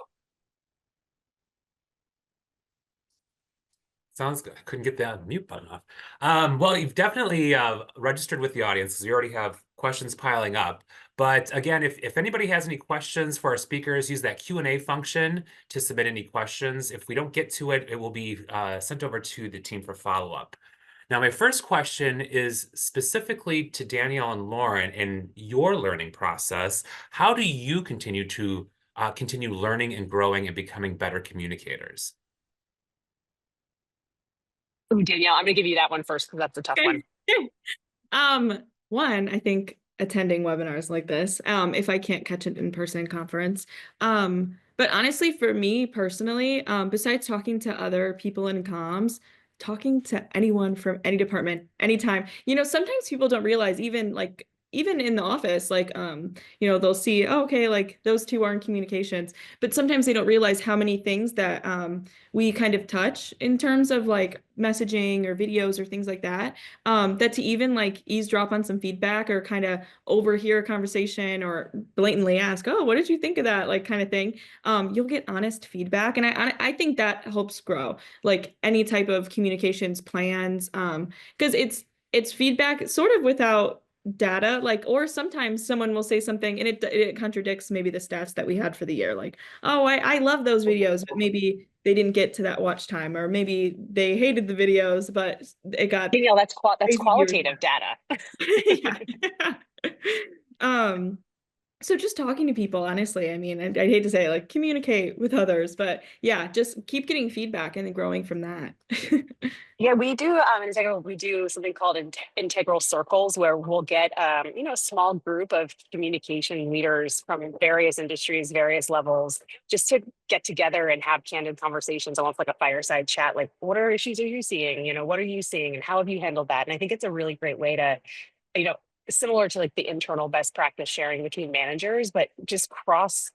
Sounds good. I couldn't get that mute button off. Well, you've definitely registered with the audience because we already have questions piling up. But again, if anybody has any questions for our speakers, use that Q&A function to submit any questions. If we don't get to it, it will be sent over to the team for follow-up. Now, my first question is specifically to Danielle and Lauren in your learning process. How do you continue to continue learning and growing and becoming better communicators? Ooh, Danielle, I'm going to give you that one first because that's a tough one. One, I think attending webinars like this, if I can't catch an in-person conference. But honestly, for me personally, besides talking to other people in comms, talking to anyone from any department, anytime. Sometimes people don't realize even in the office, they'll see, oh, okay, like those two are in communications, but sometimes they don't realize how many things that we kind of touch in terms of like messaging or videos or things like that, that to even like eavesdrop on some feedback or kind of overhear a conversation or blatantly ask, oh, what did you think of that? Like kind of thing. You'll get honest feedback. And I think that helps grow like any type of communications plans, because it's feedback sort of without data, like, or sometimes someone will say something and it contradicts maybe the stats that we had for the year, like, oh, I love those videos, but maybe they didn't get to that watch time, or maybe they hated the videos but it got Danielle, that's crazy views. qualitative data. So just talking to people, honestly, I mean, I'd hate to say like communicate with others, but yeah, just keep getting feedback and then growing from that. Yeah, we do in Integral, we do something called integral circles where we'll get a small group of communication leaders from various industries, various levels, just to get together and have candid conversations, almost like a fireside chat, like what are issues are you seeing? What are you seeing and how have you handled that? And I think it's a really great way to, you know, similar to like the internal best practice sharing between managers, but just cross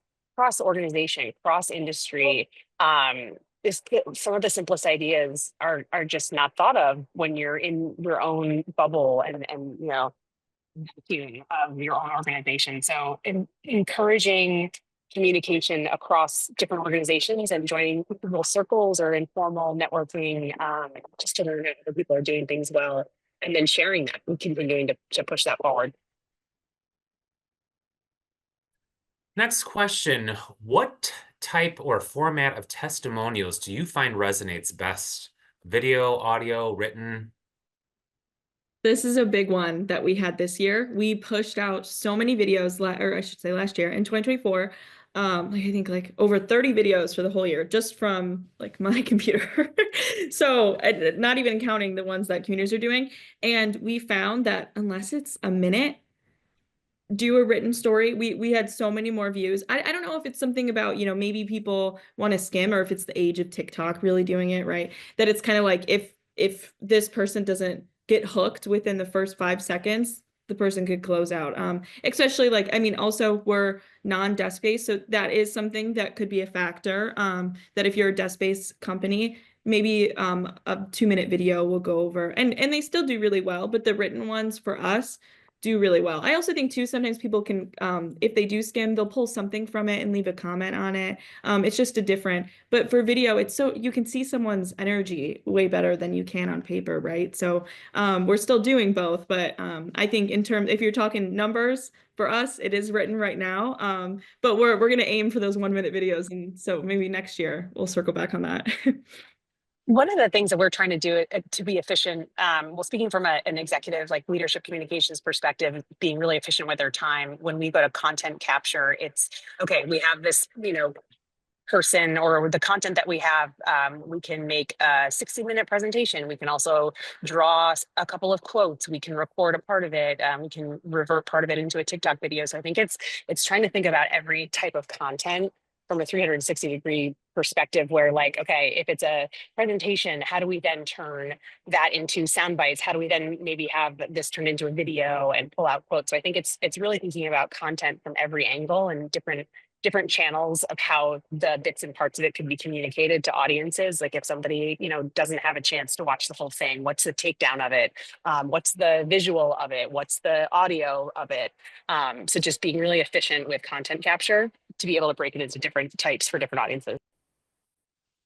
organization, cross industry. Some of the simplest ideas are just not thought of when you're in your own bubble and vacuum of your own organization. So encouraging communication across different organizations and joining little circles or informal networking, just to learn how other people are doing things well. and then sharing that and continuing to push that forward. Next question, what type or format of testimonials do you find resonates best? Video, audio, written? This is a big one that we had this year. We pushed out so many videos, or I should say last year in 2024. I think like over 30 videos for the whole year, just from like my computer. So not even counting the ones that communities are doing. And we found that unless it's a minute, do a written story. We had so many more views. I don't know if it's something about, maybe people want to skim, or if it's the age of TikTok really doing it, right? That it's kind of like if this person doesn't get hooked within the first 5 seconds, the person could close out. Especially like, I mean, also we're non-desk based, so that is something that could be a factor. That if you're a desk based company, maybe a 2-minute video will go over, and they still do really well, but the written ones for us do really well. I also think too, sometimes people can, if they do skim, they'll pull something from it and leave a comment on it. It's just a different, but for video, it's so you can see someone's energy way better than you can on paper, right? So we're still doing both, but I think in terms, if you're talking numbers, for us, it is written right now. But we're going to aim for those 1-minute videos. And so maybe next year we'll circle back on that. One of the things that we're trying to do to be efficient, well, speaking from an executive like leadership communications perspective, being really efficient with their time, when we go to content capture, it's okay, we have this, person or the content that we have, we can make a 60-minute presentation. We can also draw a couple of quotes. We can record a part of it. We can revert part of it into a TikTok video. So I think it's trying to think about every type of content from a 360-degree perspective, where like, okay, if it's a presentation, how do we then turn that into sound bites? How do we then maybe have this turned into a video and pull out quotes? So I think it's really thinking about content from every angle and different channels of how the bits and parts of it can be communicated to audiences. Like if somebody, doesn't have a chance to watch the whole thing, what's the takedown of it? What's the visual of it? What's the audio of it? So just being really efficient with content capture to be able to break it into different types for different audiences.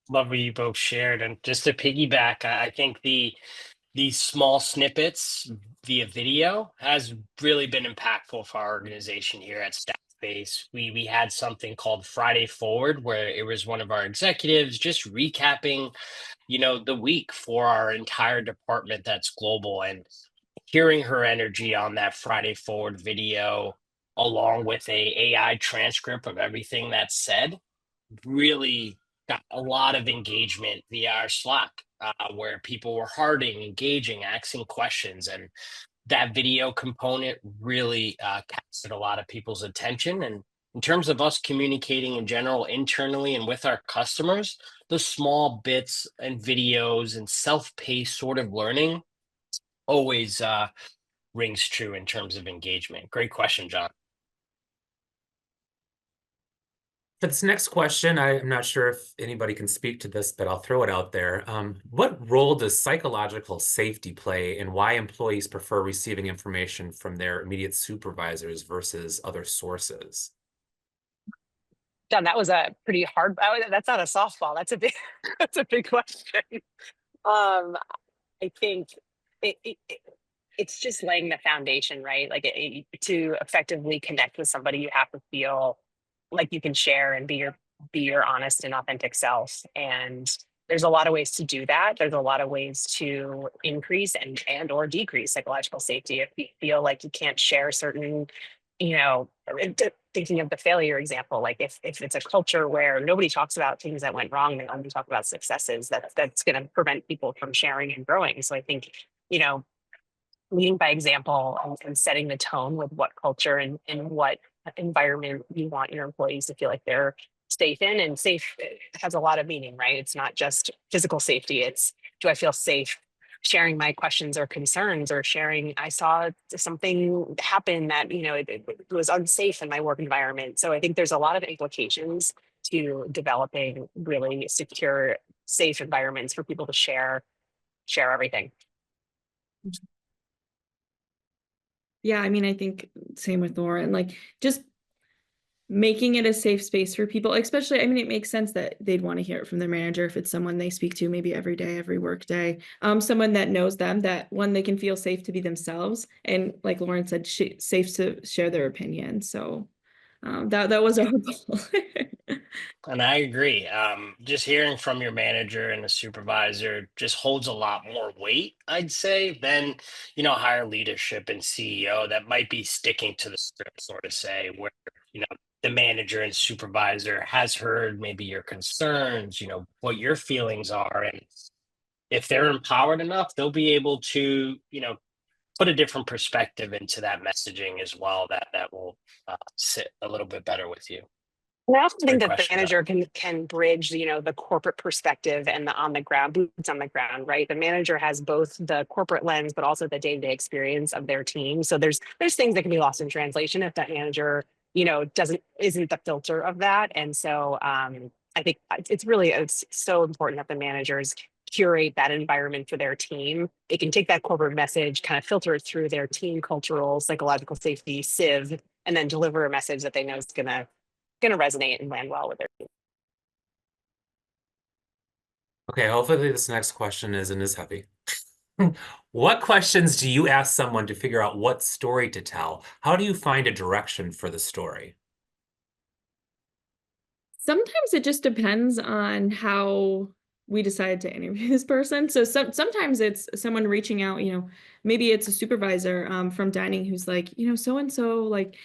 Love what you both shared. And just to piggyback, I think these small snippets via video has really been impactful for our organization here at Staffbase. We had something called Friday Forward, where it was one of our executives just recapping, the week for our entire department that's global, and hearing her energy on that Friday Forward video, along with a AI transcript of everything that's said, really got a lot of engagement via our Slack, where people were hearting, engaging, asking questions. And that video component really captured a lot of people's attention. And in terms of us communicating in general, internally and with our customers, the small bits and videos and self-paced sort of learning always rings true in terms of engagement. Great question, John. For this next question, I'm not sure if anybody can speak to this, but I'll throw it out there. What role does psychological safety play in why employees prefer receiving information from their immediate supervisors versus other sources? John, that was a pretty hard, that's not a softball. That's a big, that's a big question. I think it's just laying the foundation, right? Like to effectively connect with somebody, you have to feel like you can share and be your honest and authentic self. And there's a lot of ways to do that. There's a lot of ways to increase and or decrease psychological safety. If you feel like you can't share certain, thinking of the failure example, like if it's a culture where nobody talks about things that went wrong, they only talk about successes, that's going to prevent people from sharing and growing. So I think, leading by example and setting the tone with what culture and what environment you want your employees to feel like they're safe in. And safe has a lot of meaning, right? It's not just physical safety. It's, do I feel safe sharing my questions or concerns, or sharing, I saw something happen that, it was unsafe in my work environment. So I think there's a lot of implications to developing really secure, safe environments for people to share everything. Yeah, I mean, I think same with Lauren, like just making it a safe space for people, especially, I mean, it makes sense that they'd want to hear it from their manager if it's someone they speak to maybe every day, every work day, someone that knows them, that one, they can feel safe to be themselves. And like Lauren said, safe to share their opinion. So that was our goal. And I agree. Just hearing from your manager and the supervisor just holds a lot more weight, I'd say, than, higher leadership and CEO that might be sticking to the script, sort of say, where, the manager and supervisor has heard maybe your concerns, what your feelings are. And if they're empowered enough, they'll be able to, put a different perspective into that messaging as well, that will sit a little bit better with you. And I often think Great that the question, manager can bridge, the corporate perspective and the on the ground, boots on the ground, right? The manager has both the corporate lens, but also the day-to-day experience of their team. So there's things that can be lost in translation if that manager, isn't the filter of that. And so I think it's so important that the managers curate that environment for their team. They can take that corporate message, kind of filter it through their team cultural, psychological safety, sieve, and then deliver a message that they know is gonna resonate and land well with their team. Okay, hopefully this next question isn't as heavy. What questions do you ask someone to figure out what story to tell? How do you find a direction for the story? Sometimes it just depends on how we decide to interview this person. So sometimes it's someone reaching out, maybe it's a supervisor from dining who's like, so-and-so like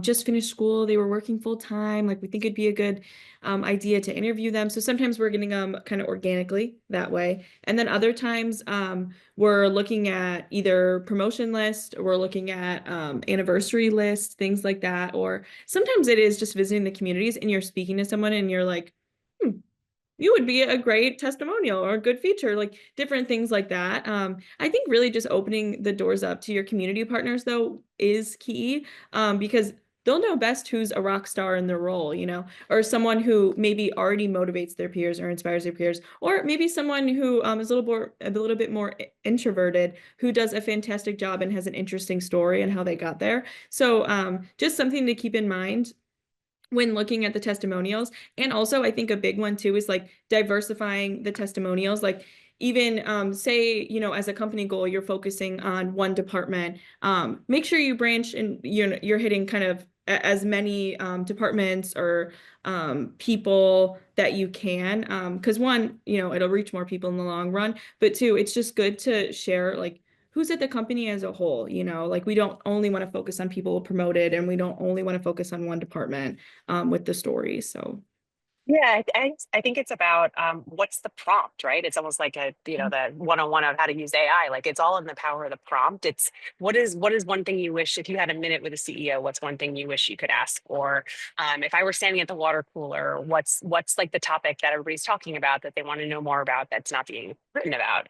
just finished school, they were working full time, like we think it'd be a good idea to interview them. So sometimes we're getting them kind of organically that way. And then other times we're looking at either promotion list, or we're looking at anniversary list, things like that. Or sometimes it is just visiting the communities and you're speaking to someone and you're like, you would be a great testimonial or a good feature, like different things like that. I think really just opening the doors up to your community partners, though, is key because they'll know best who's a rock star in their role, or someone who maybe already motivates their peers or inspires their peers, or maybe someone who is a little bit more introverted, who does a fantastic job and has an interesting story and how they got there. So just something to keep in mind when looking at the testimonials. And also I think a big one too is like diversifying the testimonials. Like even say, as a company goal, you're focusing on one department, make sure you branch and you're hitting kind of as many departments or people that you can, because one, it'll reach more people in the long run, but two, it's just good to share like who's at the company as a whole, like we don't only want to focus on people promoted, and we don't only want to focus on one department with the story. So Yeah, I think it's about what's the prompt, right? It's almost like the 101 of how to use AI. Like it's all in the power of the prompt. It's what is one thing you wish, if you had a minute with a CEO, what's one thing you wish you could ask? Or if I were standing at the water cooler, what's like the topic that everybody's talking about that they want to know more about that's not being written about?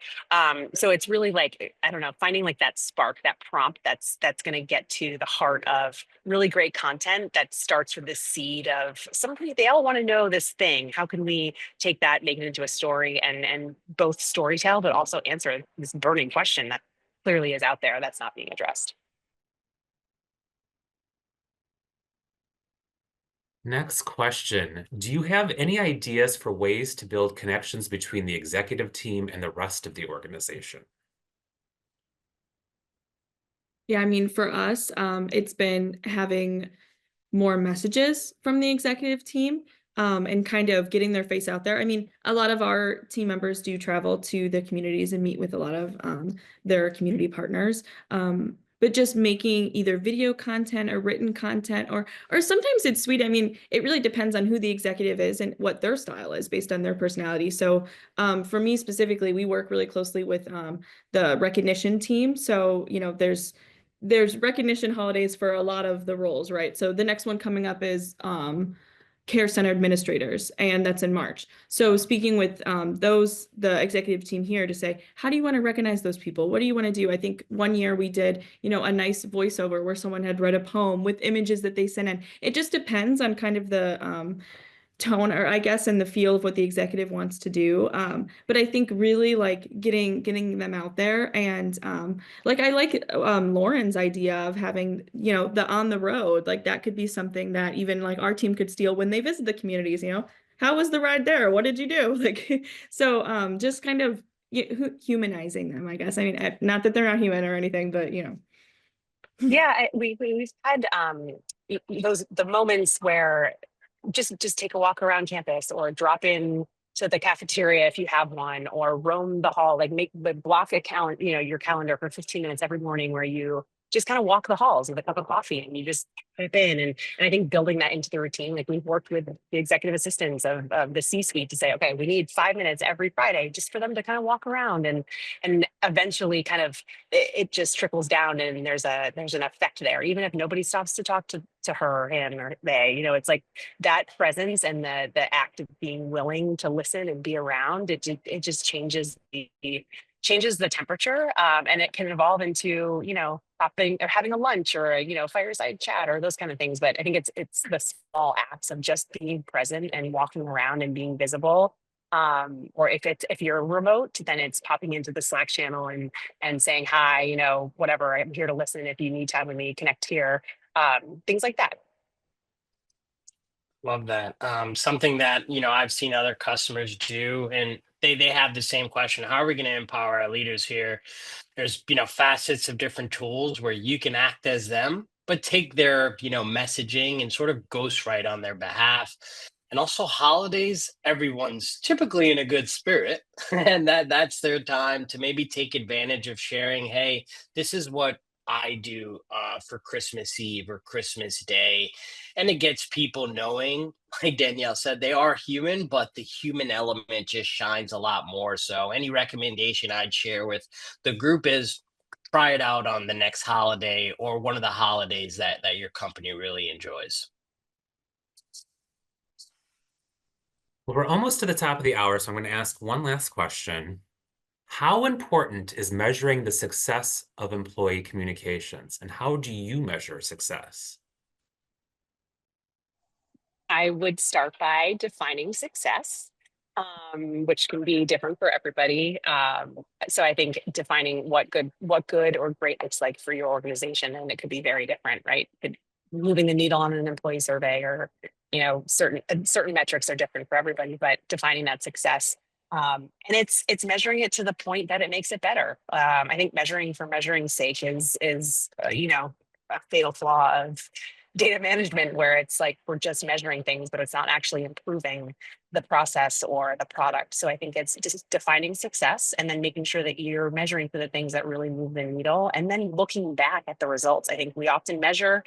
So it's really like, I don't know, finding like that spark, that prompt that's going to get to the heart of really great content that starts with this seed of somebody, they all want to know this thing. How can we take that, make it into a story, and both storytell, but also answer this burning question that clearly is out there that's not being addressed? Next question. Do you have any ideas for ways to build connections between the executive team and the rest of the organization? yeah, I mean, for us, it's been having more messages from the executive team and kind of getting their face out there. I mean, a lot of our team members do travel to the communities and meet with a lot of their community partners. But just making either video content or written content, or sometimes it's sweet. I mean, it really depends on who the executive is and what their style is based on their personality. So for me specifically, we work really closely with the recognition team. So, there's recognition holidays for a lot of the roles, right? So the next one coming up is care center administrators, and that's in March. So speaking with the executive team here to say, how do you want to recognize those people? What do you want to do? I think one year we did, a nice voiceover where someone had read a poem with images that they sent in. It just depends on kind of tone, or I guess in the feel of what the executive wants to do. But I think really like getting them out there, and like I like Lauren's idea of having, you know, the on the road, like that could be something that even like our team could steal when they visit the communities, you know, how was the ride there? What did you do? Like, so just kind of humanizing them, I guess. I mean, not that they're not human or anything, but you know. Yeah, we've had those the moments where just take a walk around campus or drop in to the cafeteria if you have one, or roam the hall, like block a calendar, you know, your calendar for 15 minutes every morning where you just kind of walk the halls with a cup of coffee and you just type in. And I think building that into the routine, like we've worked with the executive assistants of the C-suite to say, okay, we need 5 minutes every Friday just for them to kind of walk around, and eventually kind of it just trickles down, and there's an effect there, even if nobody stops to talk to her, him, or they, you know, it's like that presence and the act of being willing to listen and be around it just changes the temperature, and it can evolve into, you know, popping or having a lunch or a, you know, fireside chat or those kind of things. But I think it's the small acts of just being present and walking around and being visible. Or if you're remote, then it's popping into the Slack channel and saying hi, you know, whatever, I'm here to listen if you need time with me, connect here, things like that. Love that. Something that, you know, I've seen other customers do, and they have the same question. How are we going to empower our leaders here? There's, you know, facets of different tools where you can act as them, but take their, you know, messaging and sort of ghostwrite on their behalf. And also holidays, everyone's typically in a good spirit, and that's their time to maybe take advantage of sharing, hey, this is what I do for Christmas Eve or Christmas Day. And it gets people knowing, like Danielle said, they are human, but the human element just shines a lot more. So any recommendation I'd share with the group is try it out on the next holiday or one of the holidays that your company really enjoys. Well, we're almost to the top of the hour, so I'm going to ask one last question. How important is measuring the success of employee communications, and how do you measure success? I would start by defining success, which can be different for everybody. So I think defining what good or great looks like for your organization, and it could be very different, right? Moving the needle on an employee survey, or, you know, certain metrics are different for everybody, but defining that success. And it's measuring it to the point that it makes it better. I think measuring for measuring's sake is you know, a fatal flaw of data management, where it's like we're just measuring things, but it's not actually improving the process or the product. So I think it's just defining success and then making sure that you're measuring for the things that really move the needle, and then looking back at the results. I think we often measure,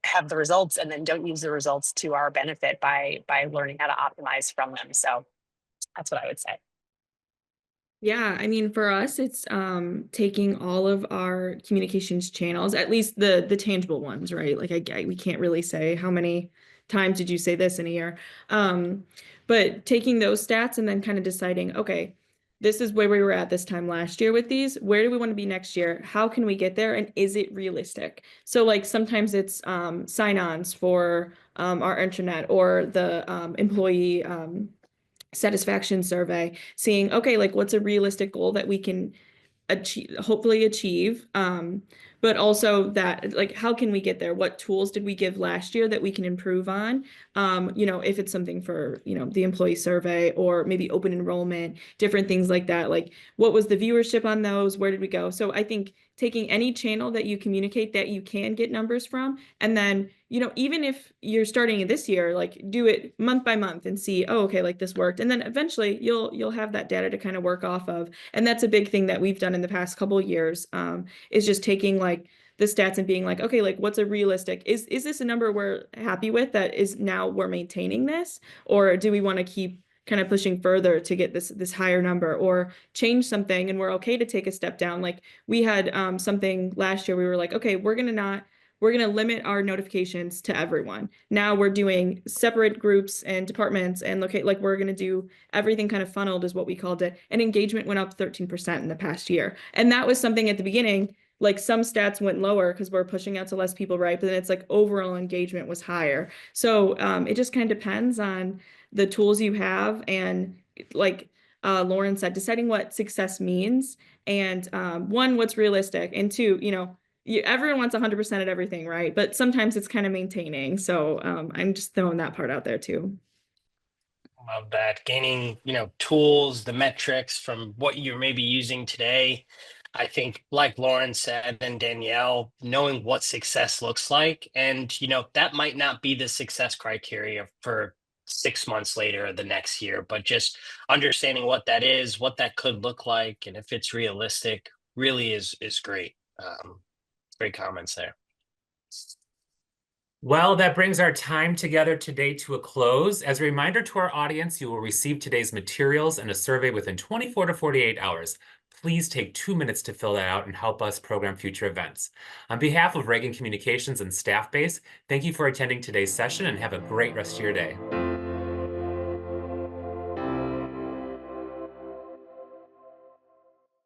have the results, and then don't use the results to our benefit by learning how to optimize from them. So that's what I would say. Yeah, I mean, for us, it's taking all of our communications channels, at least the tangible ones, right? Like we can't really say how many times did you say this in a year. But taking those stats and then kind of deciding, okay, this is where we were at this time last year with these. Where do we want to be next year? How can we get there? And is it realistic? So like sometimes it's sign-ons for our intranet, or the employee satisfaction survey, seeing, okay, like what's a realistic goal that we can hopefully achieve, but also that, like, how can we get there? What tools did we give last year that we can improve on? You know, if it's something for, you know, the employee survey or maybe open enrollment, different things like that. Like, what was the viewership on those? Where did we go? So I think taking any channel that you communicate that you can get numbers from, and then, you know, even if you're starting this year, like do it month by month and see, oh, okay, like this worked. And then eventually you'll have that data to kind of work off of. And that's a big thing that we've done in the past couple of years, is just taking like the stats and being like, okay, like what's a realistic, is this a number we're happy with, that is now we're maintaining this, or do we want to keep kind of pushing further to get this higher number, or change something and we're okay to take a step down? Like we had something last year, we were like, okay, we're going to limit our notifications to everyone. Now we're doing separate groups and departments, and like we're going to do everything kind of funneled, is what we called it. And engagement went up 13% in the past year. And that was something at the beginning, like some stats went lower because we're pushing out to less people, right? But then it's like overall engagement was higher. So it just kind of depends on the tools you have, and like Lauren said, deciding what success means, and one, what's realistic, and two, everyone wants 100% at everything, right? But sometimes it's kind of maintaining. So I'm just throwing that part out there too. Love that. Gaining, tools, the metrics from what you're maybe using today. I think, like Lauren said and Danielle, knowing what success looks like, and that might not be the success criteria for 6 months later or the next year, but just understanding what that is, what that could look like, and if it's realistic, really is great. Great comments there. Well, that brings our time together today to a close. As a reminder to our audience, you will receive today's materials and a survey within 24 to 48 hours. Please take 2 minutes to fill that out and help us program future events. On behalf of Reagan Communications and Staffbase, thank you for attending today's session and have a great rest of your day.